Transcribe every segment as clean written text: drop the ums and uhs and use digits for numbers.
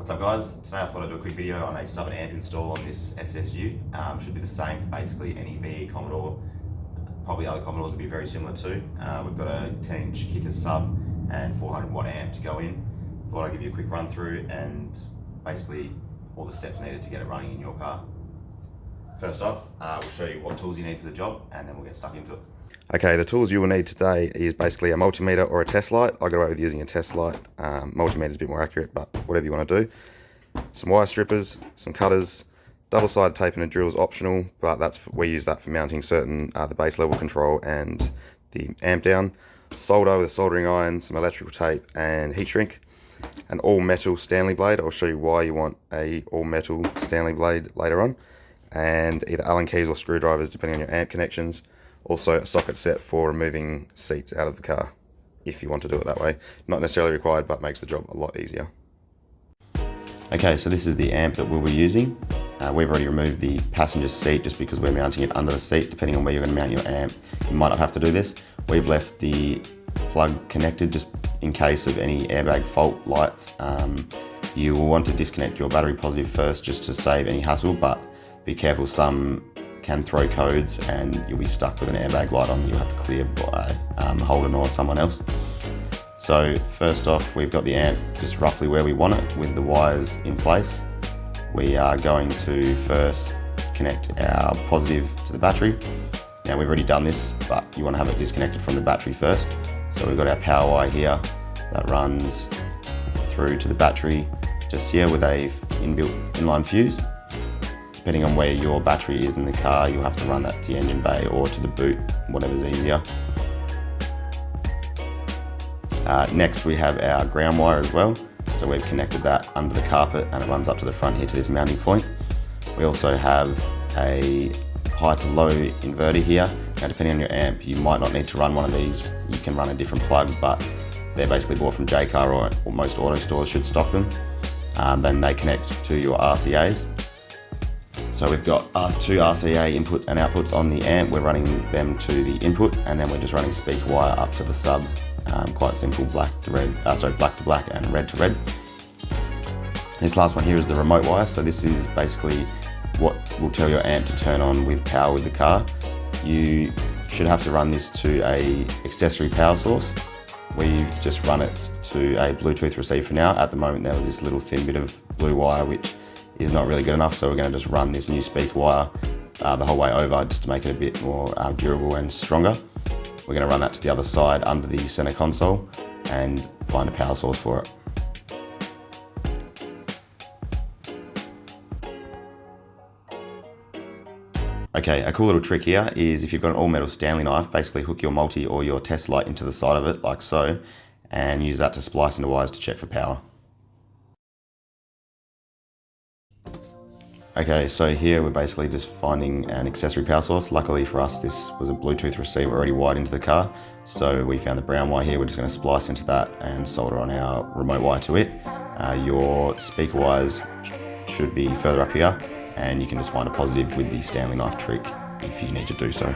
What's up guys? Today I thought I'd do a quick video on a sub and amp install on this SSU. Should be the same for basically any VE Commodore. Probably other Commodores would be very similar too. We've got a 10-inch kicker sub and 400 watt amp to go in. Thought I'd give you a quick run through and basically all the steps needed to get it running in your car. First off, we'll show you what tools you need for the job and then we'll get stuck into it. Okay, the tools you will need today is basically a multimeter or a test light. I got away with using a test light. Multimeter is a bit more accurate, but whatever you want to do. Some wire strippers, some cutters, double-sided tape and a drill is optional, but we use that for mounting certain the base level control and the amp down. Solder with a soldering iron, some electrical tape and heat shrink. An all-metal Stanley blade. I'll show you why you want a all-metal Stanley blade later on. And either Allen keys or screwdrivers depending on your amp connections. Also a socket set for removing seats out of the car if you want to do it that way. Not necessarily required, but makes the job a lot easier. Okay, so this is the amp that we'll be using. We've already removed the passenger seat just because we're mounting it under the seat. Depending on where you're going to mount your amp, you might not have to do this. We've left the plug connected just in case of any airbag fault lights. You will want to disconnect your battery positive first just to save any hassle, but be careful, some can throw codes and you'll be stuck with an airbag light on that you'll have to clear by Holden or someone else. So first off, we've got the amp just roughly where we want it with the wires in place. We are going to first connect our positive to the battery. Now we've already done this, but you want to have it disconnected from the battery first. So we've got our power wire here that runs through to the battery just here with a inbuilt inline fuse. Depending on where your battery is in the car, you'll have to run that to the engine bay or to the boot, whatever's easier. Next we have our ground wire as well. So we've connected that under the carpet and it runs up to the front here to this mounting point. We also have a high to low inverter here. Now depending on your amp, you might not need to run one of these. You can run a different plug, but they're basically bought from J-Car or most auto stores should stock them. Then they connect to your RCAs. So we've got our two RCA input and outputs on the amp. We're running them to the input and then we're just running speaker wire up to the sub. Quite simple, black to black and red to red. This last one here is the remote wire. So this is basically what will tell your amp to turn on with power with the car. You should have to run this to a accessory power source. We've just run it to a Bluetooth receiver for now. At the moment there was this little thin bit of blue wire which is not really good enough, so we're going to just run this new speaker wire the whole way over just to make it a bit more durable and stronger. We're going to run that to the other side under the center console and find a power source for it. Okay, a cool little trick here is if you've got an all-metal Stanley knife, basically hook your multi or your test light into the side of it like so and use that to splice into wires to check for power. Okay, so here we're basically just finding an accessory power source. Luckily for us, this was a Bluetooth receiver already wired into the car. So we found the brown wire here. We're just going to splice into that and solder on our remote wire to it. Your speaker wires should be further up here and you can just find a positive with the Stanley knife trick if you need to do so.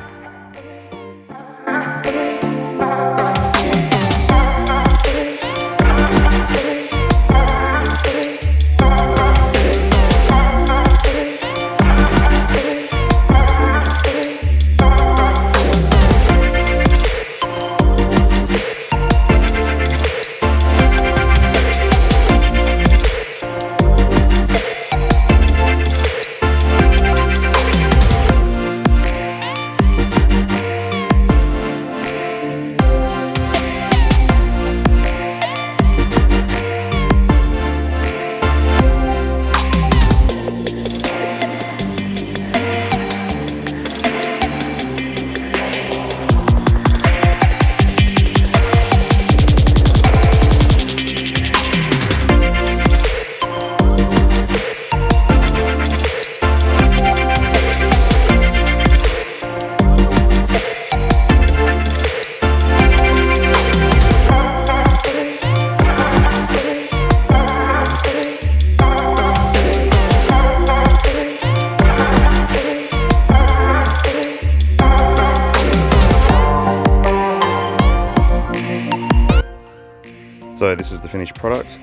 So this is the finished product.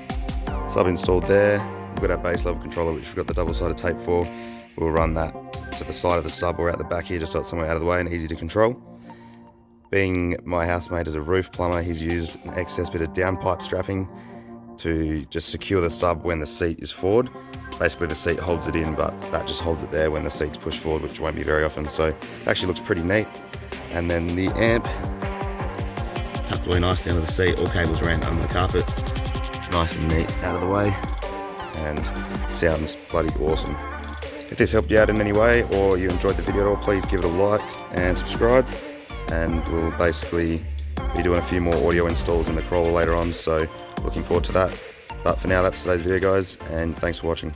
Sub installed there, got our base level controller, which we've got the double-sided tape for. We'll run that to the side of the sub or out the back here, just so it's somewhere out of the way and easy to control. Being my housemate is a roof plumber, he's used an excess bit of downpipe strapping to just secure the sub when the seat is forward. Basically the seat holds it in, but that just holds it there when the seat's pushed forward, which won't be very often. So it actually looks pretty neat. And then the amp tucked away nicely under the seat, all cables ran under the carpet. Nice and neat, out of the way, and sounds bloody awesome. If this helped you out in any way, or you enjoyed the video at all, please give it a like and subscribe. And we'll basically be doing a few more audio installs in the crawler later on, so looking forward to that. But for now, that's today's video, guys, and thanks for watching.